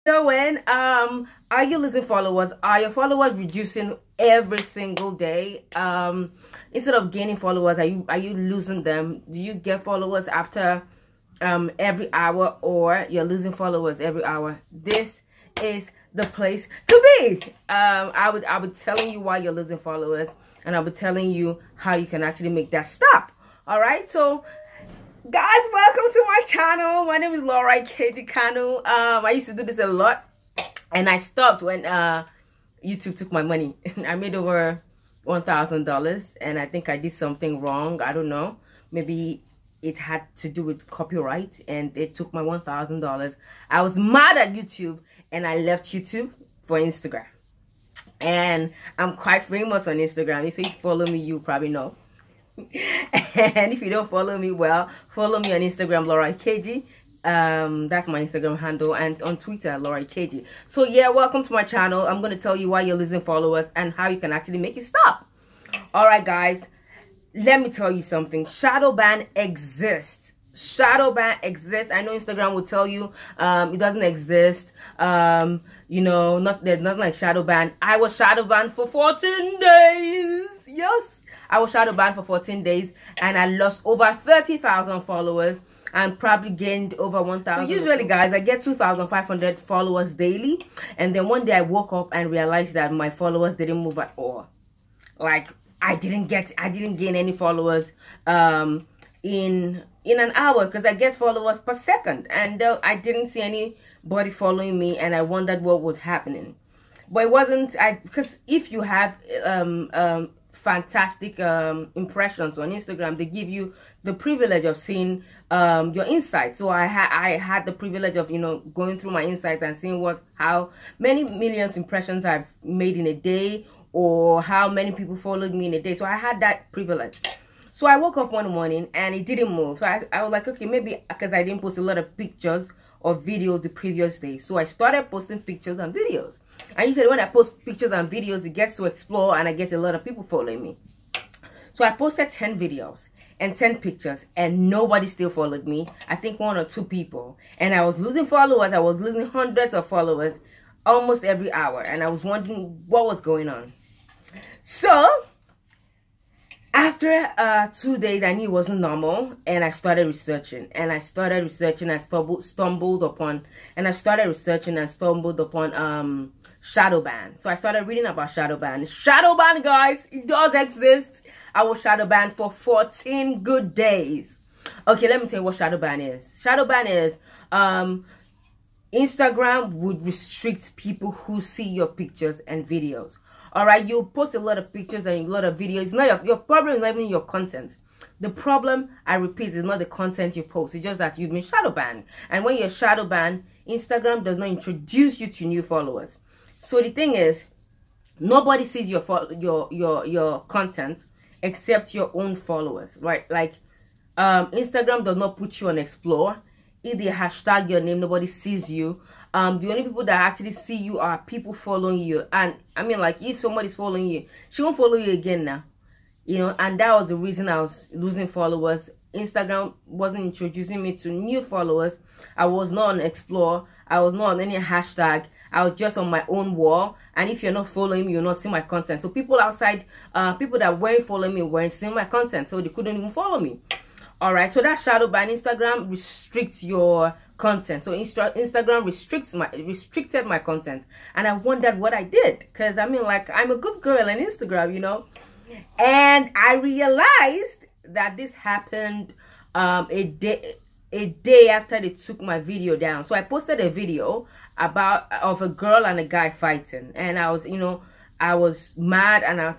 When are you losing followers? Are your followers reducing every single day? Instead of gaining followers, are you losing them? Do you get followers after every hour, or you're losing followers every hour? This is the place to be. I'll be telling you why you're losing followers, and I'll be telling you how you can actually make that stop. All right, so guys, welcome to my channel. My name is Laura Ikeji Kanu. I used to do this a lot, and I stopped when YouTube took my money. I made over $1,000, and I think I did something wrong. I don't know, maybe it had to do with copyright, and they took my $1,000. I was mad at YouTube, and I left YouTube for Instagram. And I'm quite famous on Instagram. If you follow me, you probably know. And if you don't follow me, well, follow me on Instagram, Laura Ikeji. That's my Instagram handle, and on Twitter, Laura Ikeji. So yeah, welcome to my channel. I'm going to tell you why you're losing followers and how you can actually make it stop. All right, guys, let me tell you something. Shadow ban exists. Shadow ban exists. I know Instagram will tell you it doesn't exist. You know, there's nothing like shadow ban. I was shadow banned for 14 days. Yes, I was shadow banned for 14 days, and I lost over 30,000 followers and probably gained over 1,000. So usually, guys, I get 2,500 followers daily, and then one day I woke up and realized that my followers didn't move at all. Like, I didn't gain any followers in an hour, because I get followers per second, and I didn't see anybody following me, and I wondered what was happening. But it wasn't, because if you have fantastic impressions on Instagram, they give you the privilege of seeing your insights. So I had the privilege of, you know, going through my insights and seeing how many millions impressions I've made in a day, or how many people followed me in a day. So I had that privilege. So I woke up one morning and it didn't move. So I was like, okay, maybe because I didn't post a lot of pictures or videos the previous day. So I started posting pictures and videos. And usually when I post pictures and videos, it gets to explore, and I get a lot of people following me. So I posted 10 videos and 10 pictures, and nobody still followed me. I think 1 or 2 people. And I was losing followers. I was losing hundreds of followers almost every hour. And I was wondering what was going on. So after 2 days, I knew it wasn't normal, and I started researching. And I started researching and stumbled upon shadow ban. So I started reading about shadow ban. Shadow ban, guys, it does exist. I was shadow banned for 14 good days. Okay, let me tell you what shadow ban is. Shadow ban is Instagram would restrict people who see your pictures and videos. All right, you post a lot of pictures and a lot of videos. It's not your problem is not even your content. The problem, I repeat, is not the content you post. It's just that you've been shadow banned. And when you're shadow banned, Instagram does not introduce you to new followers. So the thing is, nobody sees your content except your own followers, right? Like Instagram does not put you on explore. If they hashtag your name, nobody sees you. The only people that actually see you are people following you. And I mean, like, if somebody's following you, she won't follow you again now, you know. And that was the reason I was losing followers. Instagram wasn't introducing me to new followers. I was not on explore. I was not on any hashtag. I was just on my own wall. And if you're not following me, you'll not see my content. So people outside, people that weren't following me weren't seeing my content, so they couldn't even follow me. All right, so that shadow ban. Instagram restricts your content. So Instagram restricted my content, and I wondered what I did, because I mean, like, I'm a good girl on Instagram, you know. And I realized that this happened a day after they took my video down. So I posted a video of a girl and a guy fighting, and I was, you know, I was mad, and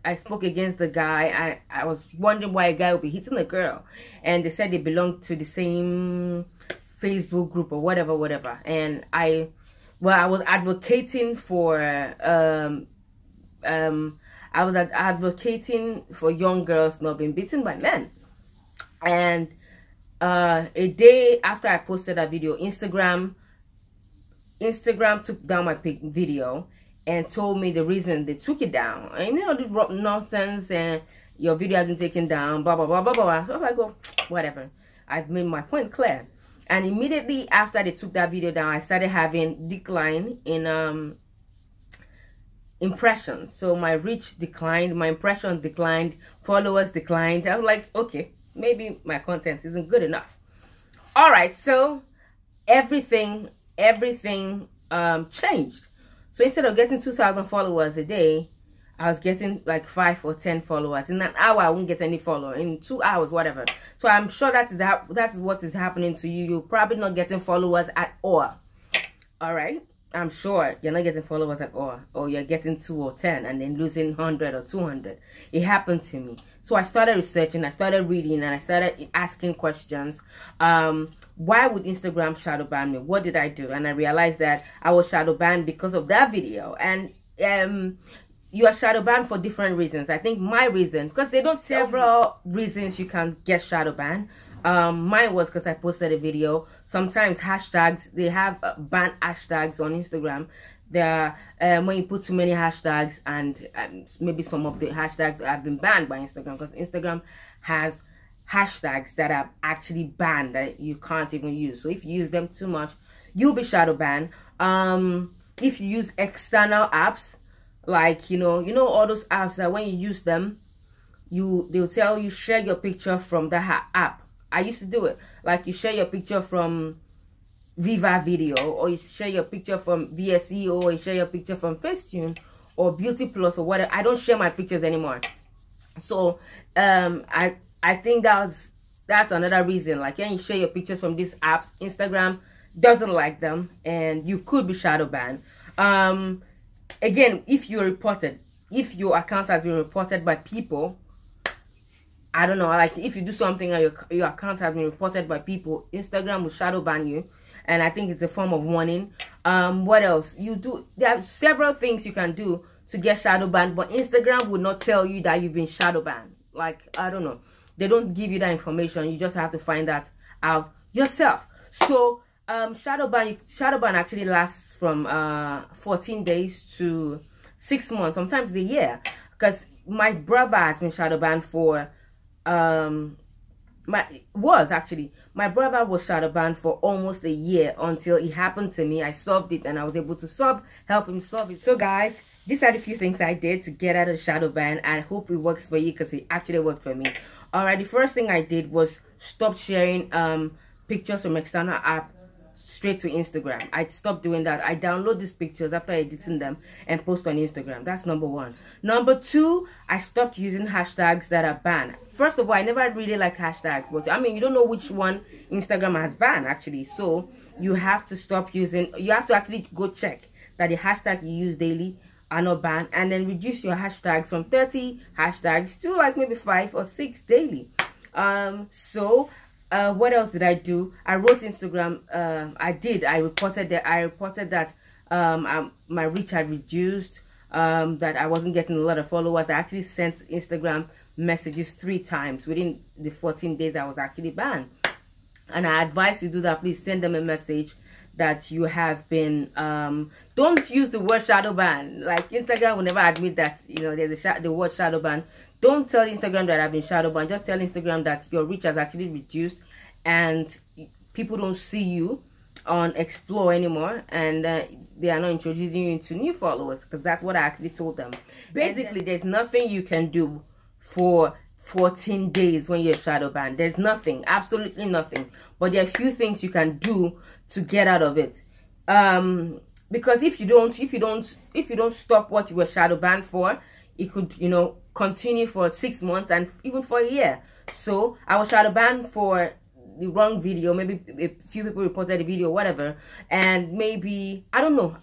I spoke against the guy. I was wondering why a guy would be hitting a girl, and they said they belonged to the same Facebook group or whatever. And I was advocating for young girls not being beaten by men. And a day after I posted that video, Instagram took down my video and told me the reason they took it down. And you know, this nonsense, and your video hasn't taken down, blah blah blah blah blah. So I was like, oh, whatever. I've made my point clear. And immediately after they took that video down, I started having decline in impressions. So my reach declined, my impressions declined, followers declined. I was like, okay, maybe my content isn't good enough. All right, so everything changed. So instead of getting 2,000 followers a day, I was getting like 5 or 10 followers. In an hour, I won't get any follower. In 2 hours, whatever. So I'm sure that is what is happening to you. You're probably not getting followers at all. All right, I'm sure you're not getting followers at all, or you're getting 2 or 10 and then losing 100 or 200. It happened to me. So I started researching, I started reading, and I started asking questions. Why would Instagram shadow ban me? What did I do? And I realized that I was shadow banned because of that video. And you are shadow banned for different reasons. I think my reason, because they don't several reasons you can get shadow banned. Mine was because I posted a video. Sometimes hashtags, they have ban hashtags on Instagram. There when you put too many hashtags, and maybe some of the hashtags have been banned by Instagram, because Instagram has hashtags that are actually banned that you can't even use. So if you use them too much, you'll be shadow banned. If you use external apps, like you know all those apps that when you use them, they'll tell you share your picture from the app. I used to do it, like you share your picture from Viva Video, or you share your picture from VSE, or you share your picture from Facetune or Beauty Plus or whatever. I don't share my pictures anymore. So I think that's another reason. Like when you share your pictures from these apps, Instagram doesn't like them, and you could be shadow banned. Again, if you're reported, if your account has been reported by people, I don't know, like if you do something and your account has been reported by people, Instagram will shadow ban you. And I think it's a form of warning. What else? There are several things you can do to get shadow banned, but Instagram will not tell you that you've been shadow banned. Like, I don't know. They don't give you that information. You just have to find that out yourself. So, shadow ban actually lasts from 14 days to 6 months, sometimes a year. Because my brother has been shadow banned for my brother was shadow banned for almost a year until it happened to me. I solved it, and I was able to help him solve it. So guys, these are the few things I did to get out of the shadow ban. I hope it works for you, because it actually worked for me. Alright, the first thing I did was stop sharing pictures from external app straight to Instagram. I stopped doing that. I download these pictures after editing them and post on Instagram. That's number 1. Number 2, I stopped using hashtags that are banned. First of all, I never really like hashtags, but I mean, you don't know which one Instagram has banned actually. So you have to stop using, you have to actually go check that the hashtag you use daily are not banned, and then reduce your hashtags from 30 hashtags to like maybe 5 or 6 daily. What else did I do? I wrote Instagram. I reported that my reach had reduced, that I wasn't getting a lot of followers. I actually sent Instagram messages 3 times within the 14 days I was actually banned. And I advise you to do that. Please send them a message that you have been don't use the word shadow ban. Like, Instagram will never admit that there's the word shadow ban. Don't tell Instagram that I've been shadow banned. Just tell Instagram that your reach has actually reduced and people don't see you on Explore anymore, and they are not introducing you into new followers, because that's what I actually told them. Basically, there's nothing you can do for 14 days when you're shadow banned. There's nothing, absolutely nothing. But there are a few things you can do to get out of it. Because if you don't stop what you were shadow banned for, it could continue for 6 months and even for a year. So I was shadow banned for the wrong video. Maybe a few people reported the video, whatever, and maybe I don't know,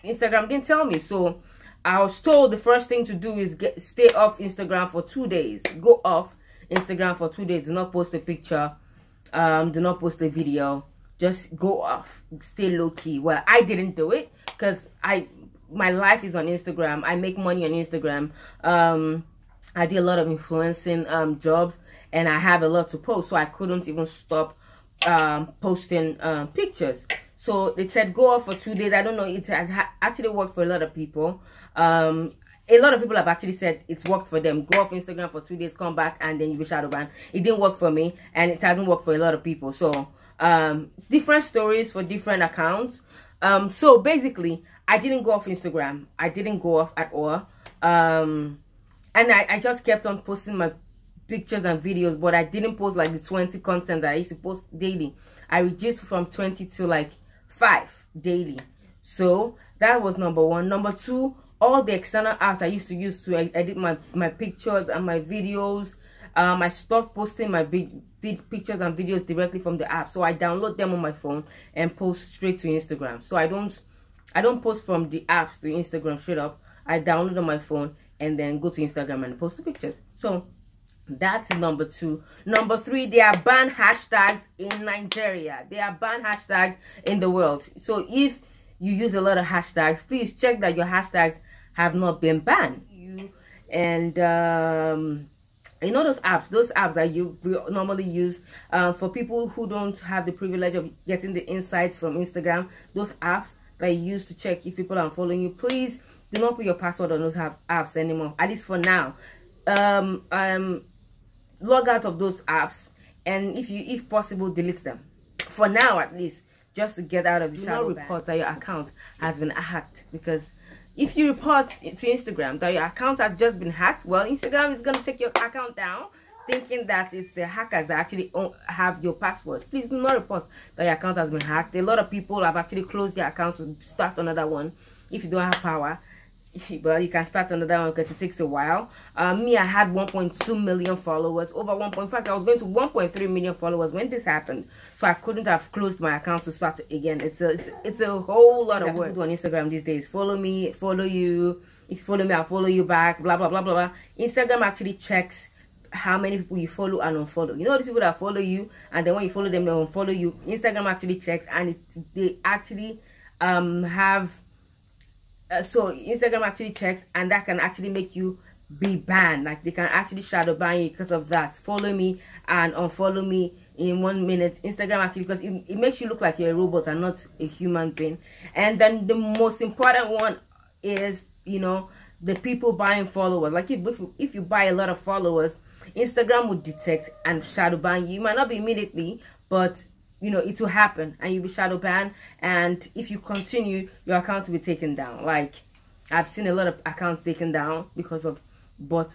Instagram didn't tell me. So I was told the first thing to do is stay off Instagram for 2 days. Go off Instagram for 2 days. Do not post a picture, do not post a video, just go off, stay low-key. Well, I didn't do it because my life is on Instagram. I make money on Instagram. I did a lot of influencing jobs, and I have a lot to post, so I couldn't even stop posting pictures. So they said go off for 2 days. I don't know, it has actually worked for a lot of people. A lot of people have actually said it's worked for them. Go off Instagram for 2 days, come back, and then you'll be shadow banned. It didn't work for me, and it hasn't worked for a lot of people. So different stories for different accounts. So basically, I didn't go off Instagram. I didn't go off at all. And I just kept on posting my pictures and videos, but I didn't post like the 20 content that I used to post daily. I reduced from 20 to like 5 daily. So that was number one. Number two, all the external apps I used to use to edit my pictures and my videos, I stopped posting my pictures and videos directly from the app. So I download them on my phone and post straight to Instagram. So I don't post from the apps to Instagram straight up. I download on my phone and then go to Instagram and post the pictures. So that's number two. Number three, there are banned hashtags in Nigeria. There are banned hashtags in the world. So if you use a lot of hashtags, please check that your hashtags have not been banned. And you know those apps that you normally use for people who don't have the privilege of getting the insights from Instagram, those apps that you use to check if people are following you, please do not put your password on those apps anymore, at least for now. Log out of those apps, and if possible, delete them for now, at least, just to get out of the shadow ban. Do not report that your account has been hacked, because if you report to Instagram that your account has just been hacked, well, Instagram is going to take your account down, thinking that it's the hackers that actually have your password. Please do not report that your account has been hacked. A lot of people have actually closed their account to start another one. If you don't have power, well, you can start another one because it takes a while. Me, I had 1.2 million followers, over 1.5. I was going to 1.3 million followers when this happened, so I couldn't have closed my account to start again. It's a whole lot of work on Instagram these days. Follow me, follow you. If you follow me, I'll follow you back. Blah blah blah blah blah. Instagram actually checks how many people you follow and unfollow. You know the people that follow you, and then when you follow them, they unfollow you. Instagram actually checks, and they actually have. So Instagram actually checks, and that can actually make you be banned. Like, they can actually shadow ban you because of that. Follow me and unfollow me in 1 minute. Instagram actually, because it makes you look like you're a robot and not a human being. And then the most important one is, you know, the people buying followers. Like, if you buy a lot of followers, Instagram will detect and shadow ban you. It might not be immediately, but you know, it will happen, and you'll be shadow banned. And if you continue, your account will be taken down. Like, I've seen a lot of accounts taken down because of bot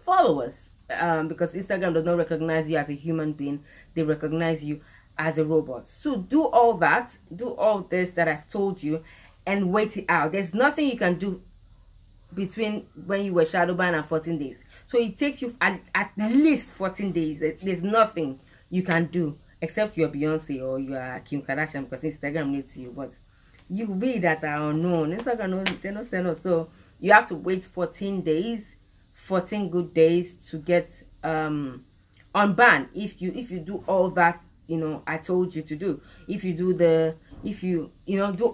followers, because Instagram does not recognize you as a human being. They recognize you as a robot. So do all that, do all this that I've told you, and wait it out. There's nothing you can do between when you were shadow banned and 14 days. So it takes you at least 14 days. There's nothing you can do, except you're Beyonce or you are Kim Kardashian, because Instagram needs you. But you really that are unknown. Instagram, they don't send us. So you have to wait 14 days, 14 good days to get unbanned. If you do all that, you know, I told you to do. If you do do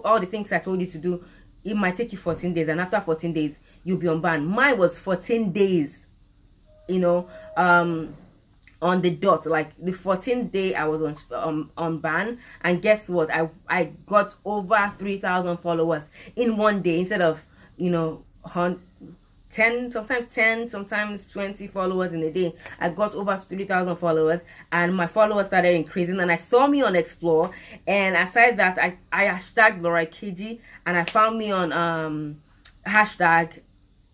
all the things I told you to do, it might take you 14 days, and after 14 days you'll be unbanned. Mine was 14 days, you know, on the dot. Like, the 14th day I was on ban, and guess what, I got over 3,000 followers in 1 day, instead of, you know, 10, sometimes 20 followers in a day. I got over 3,000 followers, and my followers started increasing, and I saw me on Explore. And aside that, I hashtagged Laura KG, and I found me on hashtag,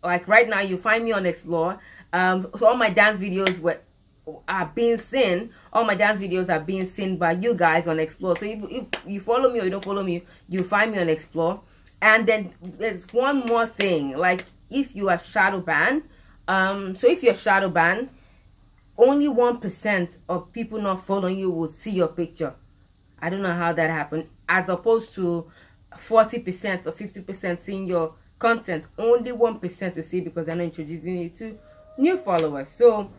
like right now you find me on Explore. So all my dance videos are being seen. All my dance videos are being seen by you guys on Explore. So if you follow me or you don't follow me, you find me on Explore. And then there's one more thing. Like, if you are shadow banned, so if you're shadow banned, only 1% of people not following you will see your picture. I don't know how that happened. As opposed to 40% or 50% seeing your content, only 1% will see, because they're not introducing you to new followers. So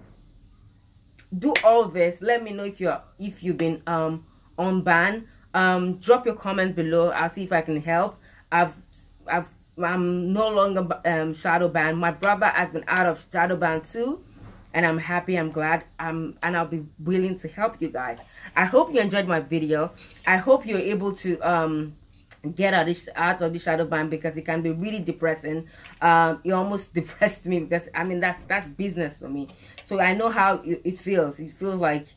do all this. Let me know if you've been unbanned. Drop your comment below. I'll see if I can help. I'm no longer shadow banned. My brother has been out of shadow ban too, and I'm happy, I'm glad, and I'll be willing to help you guys. I hope you enjoyed my video. I hope you're able to get out of the shadow ban, because it can be really depressing. It almost depressed me, because I mean that's business for me. So I know how it feels. It feels like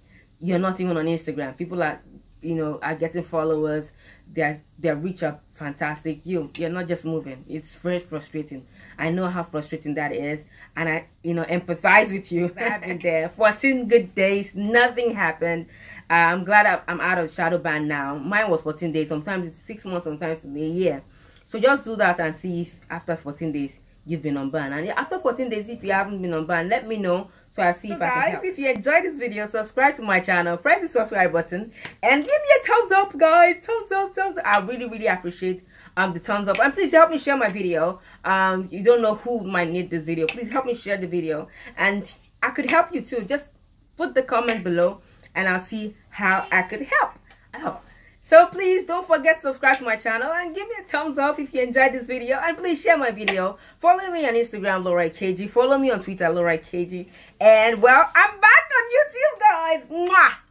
you're not even on Instagram. People are, you know, are getting followers. Their reach are fantastic. You're not just moving. It's very frustrating. I know how frustrating that is, and I, you know, empathize with you. I've been there 14 good days, nothing happened. I'm glad I'm out of shadow ban now. Mine was 14 days. Sometimes it's 6 months, sometimes it's a year. So just do that and see if after 14 days you've been on ban. And after 14 days, if you haven't been on ban, let me know, so I see if I can help. If you enjoyed this video, subscribe to my channel, press the subscribe button, and give me a thumbs up, guys. Thumbs up, thumbs up. I really appreciate the thumbs up. And please help me share my video. You don't know who might need this video. Please help me share the video, and I could help you too. Just put the comment below and I'll see how I could help. So please don't forget to subscribe to my channel and give me a thumbs up if you enjoyed this video, and please share my video. Follow me on Instagram, Laura KG. Follow me on Twitter, Laura KG. And well, I'm back on YouTube, guys. Mwah!